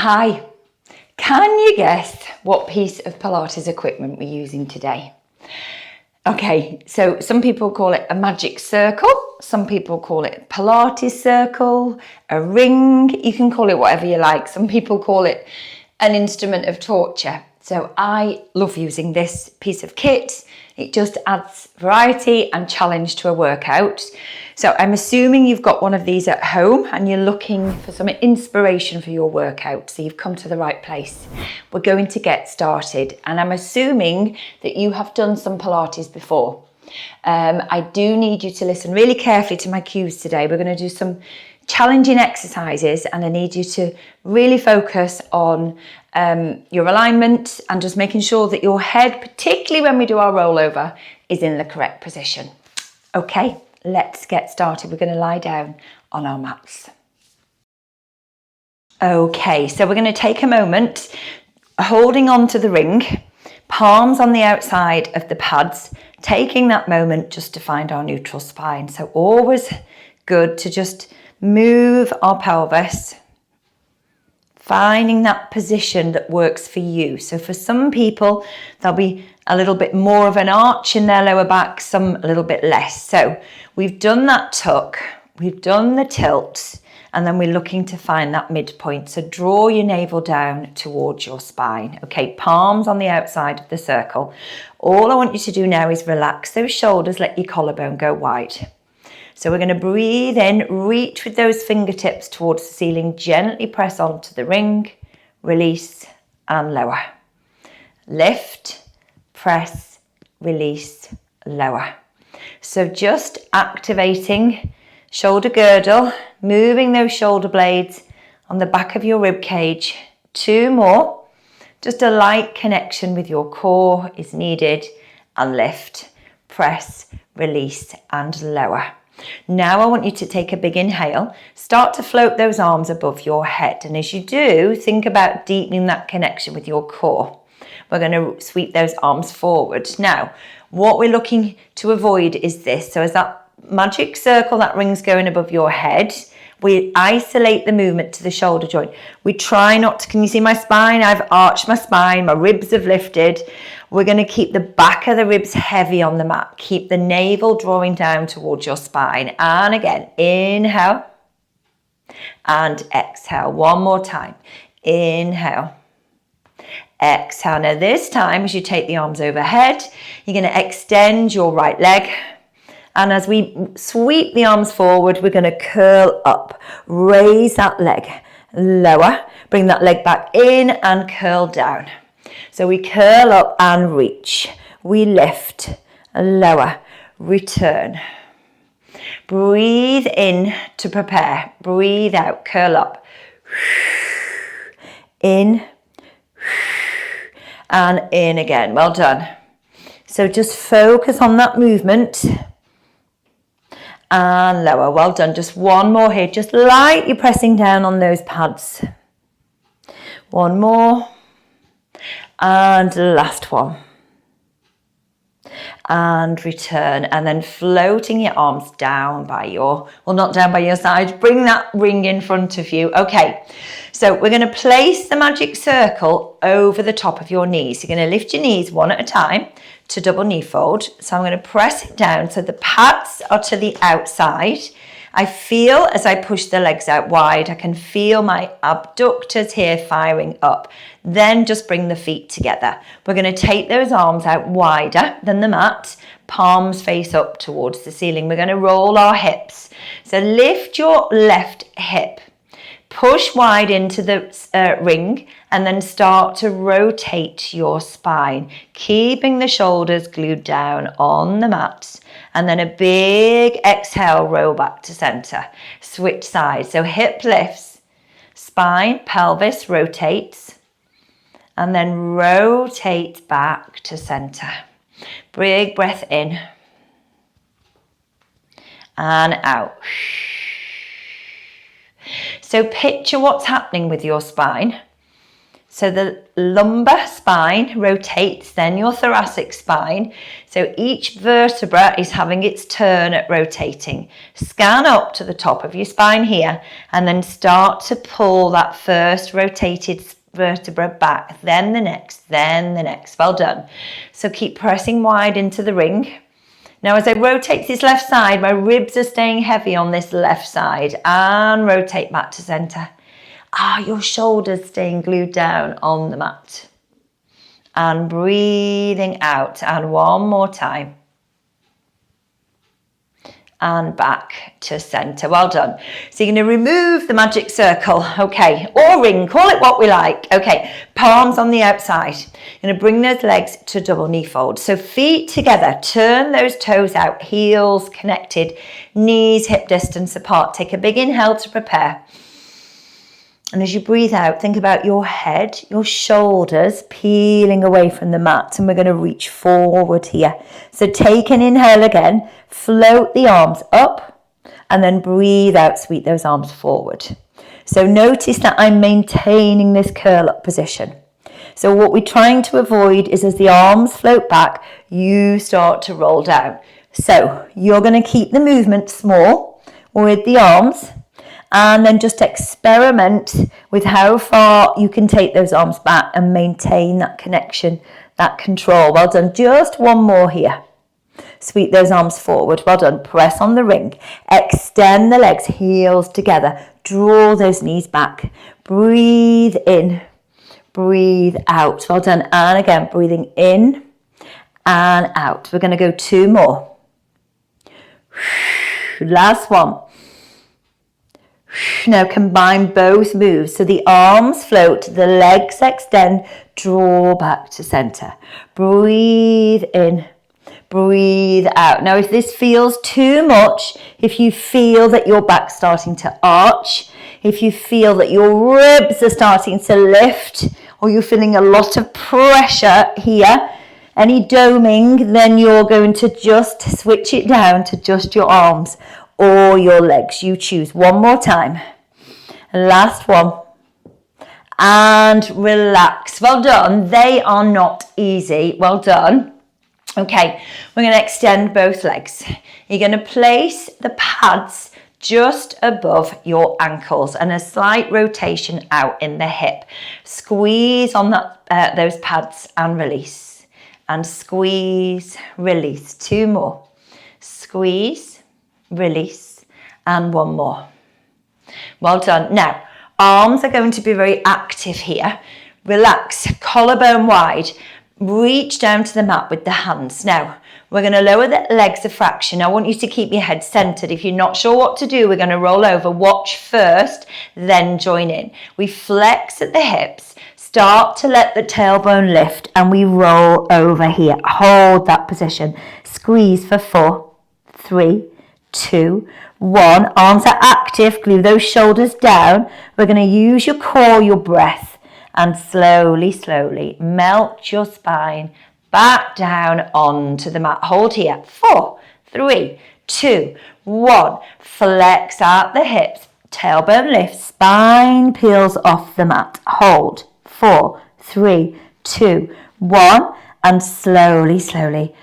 Hi, can you guess what piece of Pilates equipment we're using today? Okay, so some people call it a magic circle, some people call it a Pilates circle, a ring, you can call it whatever you like. Some people call it an instrument of torture. So I love using this piece of kit. It just adds variety and challenge to a workout. So I'm assuming you've got one of these at home and you're looking for some inspiration for your workout. So you've come to the right place. We're going to get started, and I'm assuming that you have done some Pilates before. I do need you to listen really carefully to my cues today. We're going to do some challenging exercises, and I need you to really focus on your alignment and just making sure that your head, particularly when we do our rollover, is in the correct position. Okay, let's get started. We're going to lie down on our mats. Okay, so we're going to take a moment holding on to the ring, palms on the outside of the pads, taking that moment just to find our neutral spine. So always good to just move our pelvis, finding that position that works for you. So for some people, there'll be a little bit more of an arch in their lower back, some a little bit less. So we've done that tuck, we've done the tilt, and then we're looking to find that midpoint. So draw your navel down towards your spine. Okay, palms on the outside of the circle. All I want you to do now is relax those shoulders, let your collarbone go wide. So we're going to breathe in, reach with those fingertips towards the ceiling, gently press onto the ring, release and lower. Lift, press, release, lower. So just activating shoulder girdle, moving those shoulder blades on the back of your rib cage. 2 more. Just a light connection with your core is needed, and lift, press, release and lower. Now I want you to take a big inhale, start to float those arms above your head, and as you do, think about deepening that connection with your core. We're going to sweep those arms forward. Now, what we're looking to avoid is this. So as that magic circle, that ring's going above your head, we isolate the movement to the shoulder joint. We try not to, can you see my spine? I've arched my spine, my ribs have lifted. We're going to keep the back of the ribs heavy on the mat. Keep the navel drawing down towards your spine. And again, inhale and exhale. One more time. Inhale. Exhale. Now this time, as you take the arms overhead, you're going to extend your right leg. And as we sweep the arms forward, we're going to curl up. Raise that leg. Lower. Bring that leg back in and curl down. So we curl up and reach. We lift, lower, return. Breathe in to prepare. Breathe out, curl up. In and in again. Well done. So just focus on that movement. And lower. Well done. Just one more here. Just lightly pressing down on those pads. One more. And last one. And return. And then floating your arms down by your, well, not down by your side. Bring that ring in front of you. Okay. So we're going to place the magic circle over the top of your knees. You're going to lift your knees one at a time to double knee fold. So I'm going to press it down so the pads are to the outside. I feel as I push the legs out wide, I can feel my abductors here firing up. Then just bring the feet together. We're going to take those arms out wider than the mat, palms face up towards the ceiling. We're going to roll our hips. So lift your left hip, push wide into the ring, and then start to rotate your spine, keeping the shoulders glued down on the mat. And then a big exhale, roll back to center. Switch sides. So hip lifts, spine, pelvis rotates, and then rotate back to center. Big breath in and out. So picture what's happening with your spine. So the lumbar spine rotates, then your thoracic spine. So each vertebra is having its turn at rotating. Scan up to the top of your spine here and then start to pull that first rotated vertebra back, then the next, then the next. Well done. So keep pressing wide into the ring. Now as I rotate this left side, my ribs are staying heavy on this left side, and rotate back to center. Your shoulders staying glued down on the mat. And breathing out, and one more time. And back to center. Well done. So you're going to remove the magic circle, okay, or ring, call it what we like. Okay, palms on the outside. You're going to bring those legs to double knee fold. So feet together, turn those toes out, heels connected, knees hip distance apart. Take a big inhale to prepare. And as you breathe out, think about your head, your shoulders peeling away from the mat. And we're going to reach forward here. So take an inhale again, float the arms up, and then breathe out, sweep those arms forward. So notice that I'm maintaining this curl up position. So what we're trying to avoid is as the arms float back, you start to roll down. So you're going to keep the movement small with the arms, and then just experiment with how far you can take those arms back and maintain that connection, that control. Well done. Just one more here. Sweep those arms forward. Well done. Press on the ring. Extend the legs, heels together. Draw those knees back. Breathe in. Breathe out. Well done. And again, breathing in and out. We're going to go 2 more. Last one. Now combine both moves. So the arms float, the legs extend, draw back to center. Breathe in, breathe out. Now if this feels too much, if you feel that your back's starting to arch, if you feel that your ribs are starting to lift, or you're feeling a lot of pressure here, any doming, then you're going to just switch it down to just your arms or your legs. You choose. One more time. Last one. And relax. Well done. They are not easy. Well done. Okay, we're going to extend both legs. You're going to place the pads just above your ankles and a slight rotation out in the hip. Squeeze on that those pads and release. And squeeze, release. 2 more. Squeeze, release, and 1 more. Well done. Now, arms are going to be very active here. Relax, collarbone wide. Reach down to the mat with the hands. Now, we're going to lower the legs a fraction. I want you to keep your head centered. If you're not sure what to do, we're going to roll over. Watch first, then join in. We flex at the hips. Start to let the tailbone lift, and we roll over here. Hold that position. Squeeze for 4, 3, 2, 1. Arms are active. Glue those shoulders down. We're going to use your core, your breath, and slowly, slowly melt your spine back down onto the mat. Hold here. 4, 3, 2, 1. Flex out the hips. Tailbone lifts. Spine peels off the mat. Hold. 4, 3, 2, 1. And slowly, slowly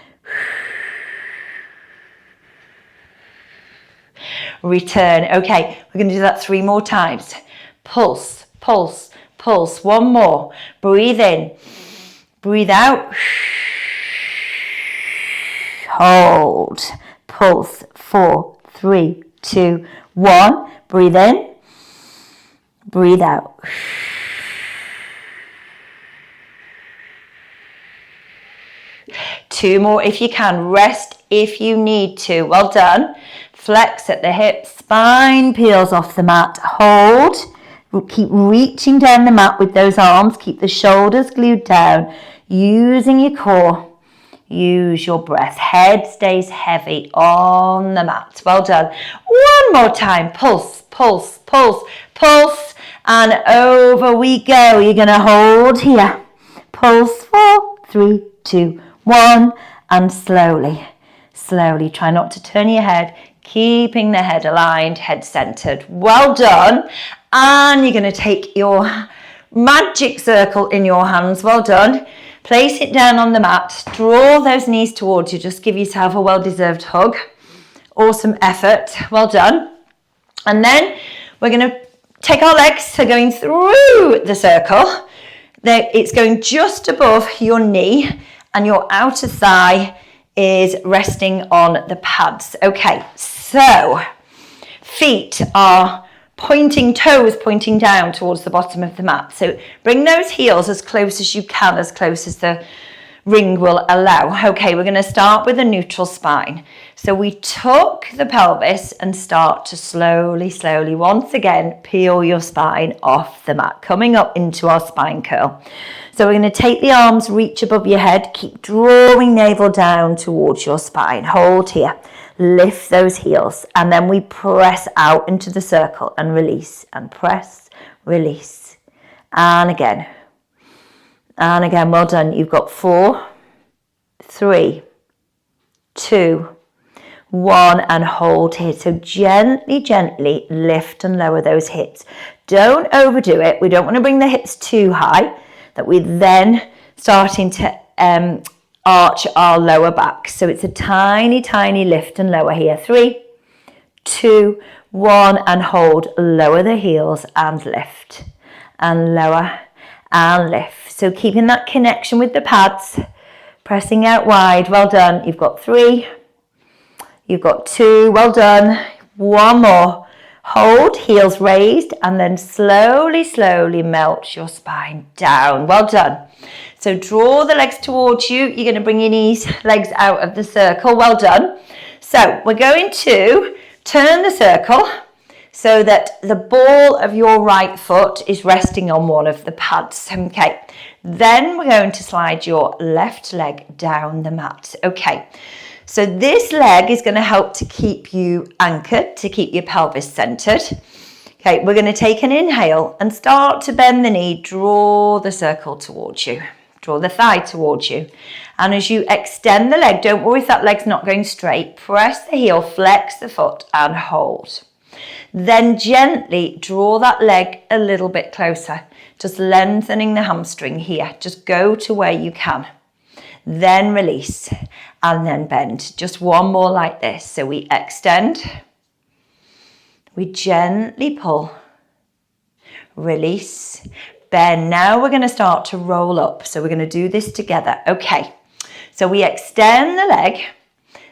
return. Okay, we're going to do that 3 more times. Pulse, pulse, pulse. 1 more. Breathe in. Breathe out. Hold. Pulse. 4, 3, 2, 1. Breathe in. Breathe out. Two more if you can. Rest if you need to. Well done. Flex at the hips. Spine peels off the mat. Hold. Keep reaching down the mat with those arms. Keep the shoulders glued down. Using your core. Use your breath. Head stays heavy on the mat. Well done. 1 more time. Pulse, pulse, pulse, pulse. And over we go. You're going to hold here. Pulse. 4, 3, 2, 1. And slowly, slowly. Try not to turn your head. Keeping the head aligned, head centered. Well done. And you're going to take your magic circle in your hands. Well done. Place it down on the mat. Draw those knees towards you. Just give yourself a well-deserved hug. Awesome effort. Well done. And then we're going to take our legs. So going through the circle. It's going just above your knee and your outer thigh is resting on the pads. Okay, so feet are pointing, toes pointing down towards the bottom of the mat. So bring those heels as close as you can, as close as the ring will allow. Okay, we're going to start with a neutral spine. So we tuck the pelvis and start to slowly, once again, peel your spine off the mat, coming up into our spine curl. So we're going to take the arms, reach above your head, keep drawing navel down towards your spine. Hold here, lift those heels, and then we press out into the circle and release, and press, release, and again. And again, well done. You've got 4, 3, 2, 1, and hold here. So gently lift and lower those hips. Don't overdo it. We don't want to bring the hips too high, that we're then starting to arch our lower back. So it's a tiny lift and lower here. 3, 2, 1, and hold. Lower the heels and lift, and lower and lift. So keeping that connection with the pads, pressing out wide. Well done. You've got 3, you've got 2, well done. 1 more. Hold, heels raised, and then slowly melt your spine down. Well done. So draw the legs towards you. You're going to bring your legs out of the circle. Well done. So we're going to turn the circle so that the ball of your right foot is resting on one of the pads. Okay. Then we're going to slide your left leg down the mat. Okay. So this leg is going to help to keep you anchored, to keep your pelvis centered. Okay, we're going to take an inhale and start to bend the knee, draw the circle towards you, draw the thigh towards you. And as you extend the leg, don't worry if that leg's not going straight, press the heel, flex the foot and hold. Then gently draw that leg a little bit closer, just lengthening the hamstring here. Just go to where you can. Then release and then bend. Just one more like this. So we extend, we gently pull, release, bend. Now we're going to start to roll up. So we're going to do this together. Okay, so we extend the leg.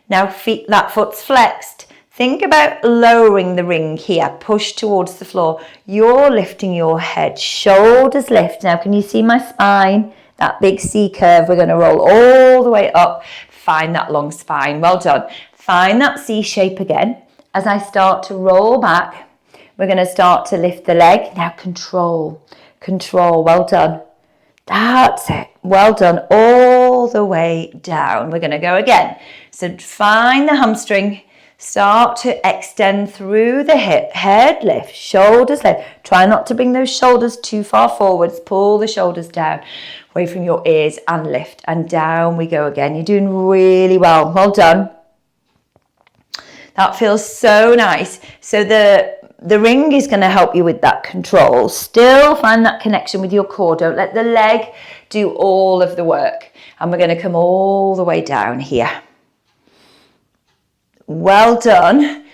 Now that foot's flexed. Think about lowering the ring here. Push towards the floor. You're lifting your head, shoulders lift. Now can you see my spine? That big C curve, we're going to roll all the way up. Find that long spine. Well done. Find that C shape again. As I start to roll back, we're going to start to lift the leg. Now control. Well done. That's it. Well done. All the way down. We're going to go again. So find the hamstring. Start to extend through the hip, head lift, shoulders lift. Try not to bring those shoulders too far forwards. Pull the shoulders down, away from your ears and lift. And down we go again. You're doing really well. Well done. That feels so nice. So the ring is going to help you with that control. Still find that connection with your core. Don't let the leg do all of the work. And we're going to come all the way down here. Well done.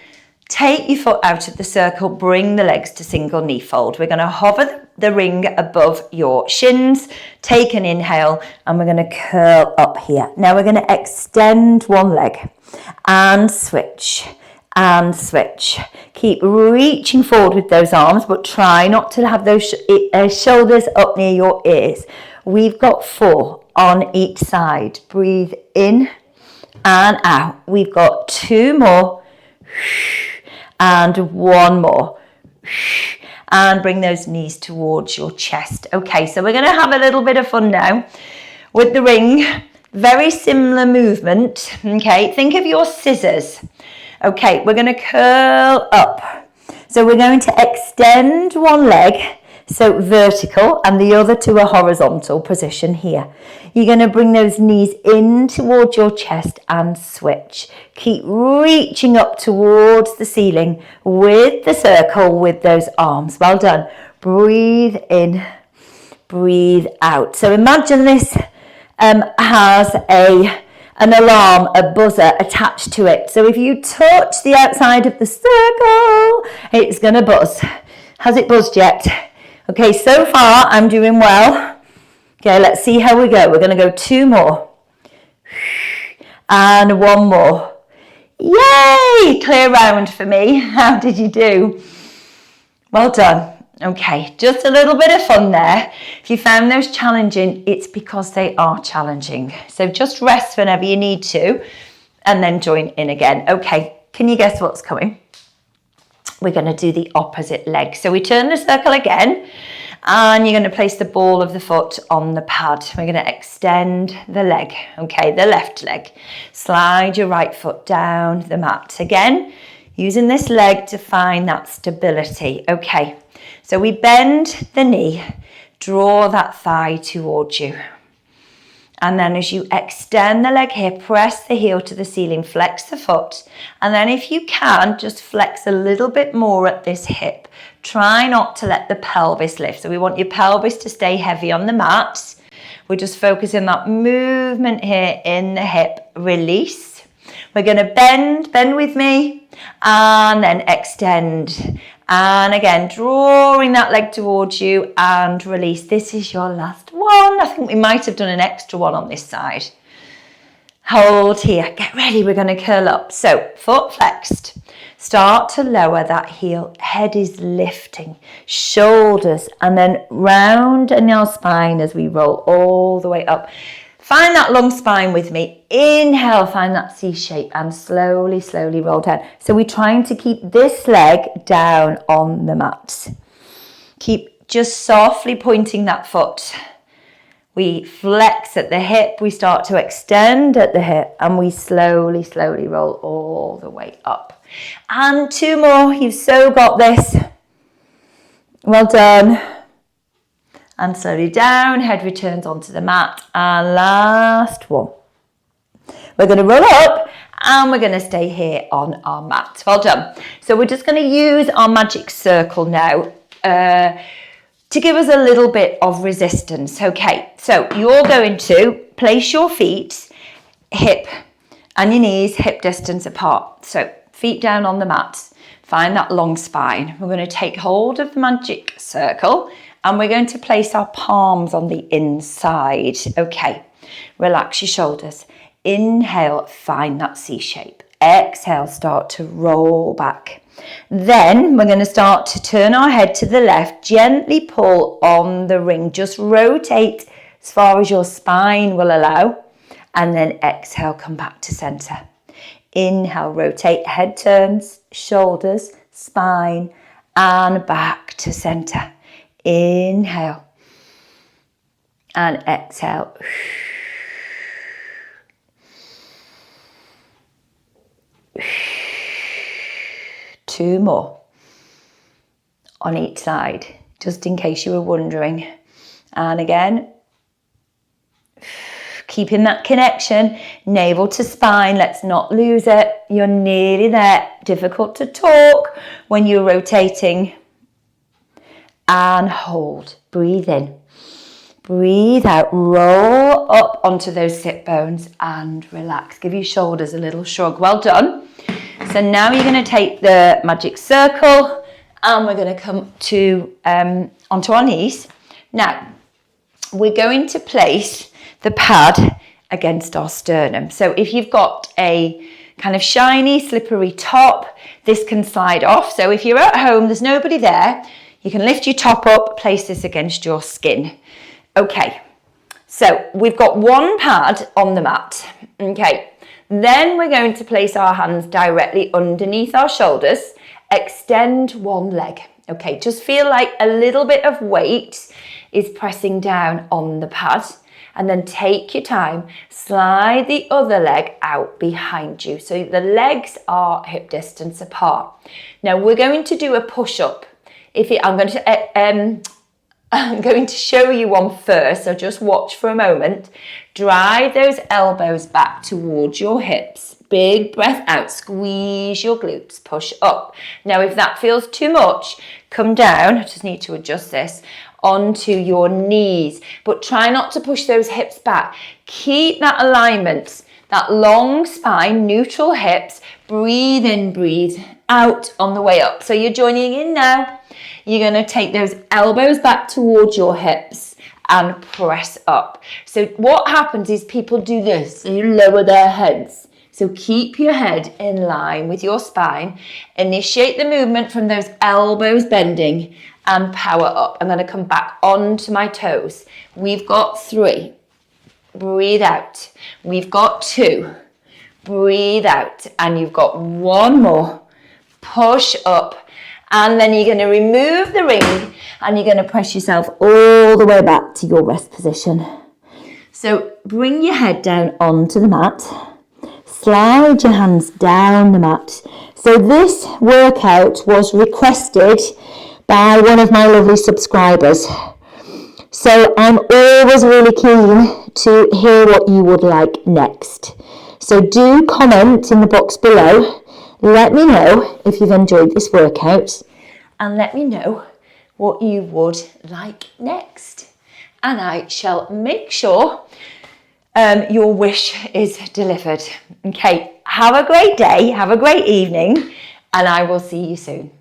Take your foot out of the circle, bring the legs to single knee fold. We're going to hover the ring above your shins, take an inhale, and we're going to curl up here. Now we're going to extend one leg and switch and switch. Keep reaching forward with those arms, but try not to have those shoulders up near your ears. We've got 4 on each side. Breathe in and out. We've got 2 more and 1 more, and bring those knees towards your chest. Okay, so we're going to have a little bit of fun now with the ring. Very similar movement. Okay, think of your scissors. Okay, we're going to curl up. So we're going to extend one leg, so vertical, and the other to a horizontal position here. You're going to bring those knees in towards your chest and switch. Keep reaching up towards the ceiling with the circle with those arms. Well done. Breathe in breathe out. So imagine this has an alarm, a buzzer attached to it. So if you touch the outside of the circle, it's going to buzz. Has it buzzed yet? Okay, so far I'm doing well. Okay, let's see how we go. We're going to go 2 more. And 1 more. Yay! Clear round for me. How did you do? Well done. Okay, just a little bit of fun there. If you found those challenging, it's because they are challenging. So just rest whenever you need to and then join in again. Okay, can you guess what's coming? We're going to do the opposite leg. So we turn the circle again and you're going to place the ball of the foot on the pad. We're going to extend the leg, okay, the left leg. Slide your right foot down the mat. Again, using this leg to find that stability. Okay, so we bend the knee, draw that thigh towards you. And then as you extend the leg here, press the heel to the ceiling, flex the foot. And then if you can, just flex a little bit more at this hip. Try not to let the pelvis lift. So we want your pelvis to stay heavy on the mat. We're just focusing that movement here in the hip. Release. We're going to bend with me, and then extend. And again, drawing that leg towards you and release. This is your last one. I think we might have done an extra one on this side. Hold here, get ready, we're going to curl up. So, foot flexed. Start to lower that heel. Head is lifting. Shoulders, and then round in your spine as we roll all the way up. Find that long spine with me. Inhale, find that C shape and slowly, slowly roll down. So we're trying to keep this leg down on the mat. Keep just softly pointing that foot. We flex at the hip, we start to extend at the hip, and we slowly, slowly roll all the way up. And 2 more, you've so got this. Well done. And slowly down, head returns onto the mat. And last one. We're going to roll up and we're going to stay here on our mat. Well done. So we're just going to use our magic circle now to give us a little bit of resistance. Okay, so you're going to place your feet hip and your knees hip distance apart. So feet down on the mat. Find that long spine. We're going to take hold of the magic circle and we're going to place our palms on the inside. Okay, relax your shoulders. Inhale, find that C shape. Exhale, start to roll back. Then we're going to start to turn our head to the left, gently pull on the ring. Just rotate as far as your spine will allow. And then exhale, come back to center. Inhale, rotate, head turns, shoulders, spine, and back to center. Inhale and exhale. 2 more on each side, just in case you were wondering. And again, keeping that connection, navel to spine. Let's not lose it. You're nearly there. Difficult to talk when you're rotating. And hold. Breathe in. Breathe out. Roll up onto those sit bones and relax. Give your shoulders a little shrug. Well done. So now you're going to take the magic circle and we're going to come to onto our knees. Now, we're going to place the pad against our sternum. So if you've got a kind of shiny, slippery top, this can slide off. So if you're at home, there's nobody there, you can lift your top up, place this against your skin. Okay, so we've got 1 pad on the mat. Okay, then we're going to place our hands directly underneath our shoulders, extend 1 leg. Okay, just feel like a little bit of weight is pressing down on the pad. And then take your time, slide the other leg out behind you. So the legs are hip distance apart. Now we're going to do a push-up. I'm going to show you one first, so just watch for a moment. Drive those elbows back towards your hips. Big breath out, squeeze your glutes, push up. Now if that feels too much, come down, I just need to adjust this, onto your knees, but try not to push those hips back. Keep that alignment, that long spine, neutral hips. Breathe in, breathe out on the way up. So you're joining in now. You're going to take those elbows back towards your hips and press up. So what happens is people do this, and you lower their heads. So keep your head in line with your spine. Initiate the movement from those elbows bending and power up. I'm going to come back onto my toes. We've got 3. Breathe out. We've got 2. Breathe out. And you've got 1 more. Push up. And then you're going to remove the ring and you're going to press yourself all the way back to your rest position. So bring your head down onto the mat. Slide your hands down the mat. So this workout was requested by one of my lovely subscribers. So I'm always really keen to hear what you would like next. So do comment in the box below. Let me know if you've enjoyed this workout and let me know what you would like next. And I shall make sure your wish is delivered. Okay, have a great day, have a great evening, and I will see you soon.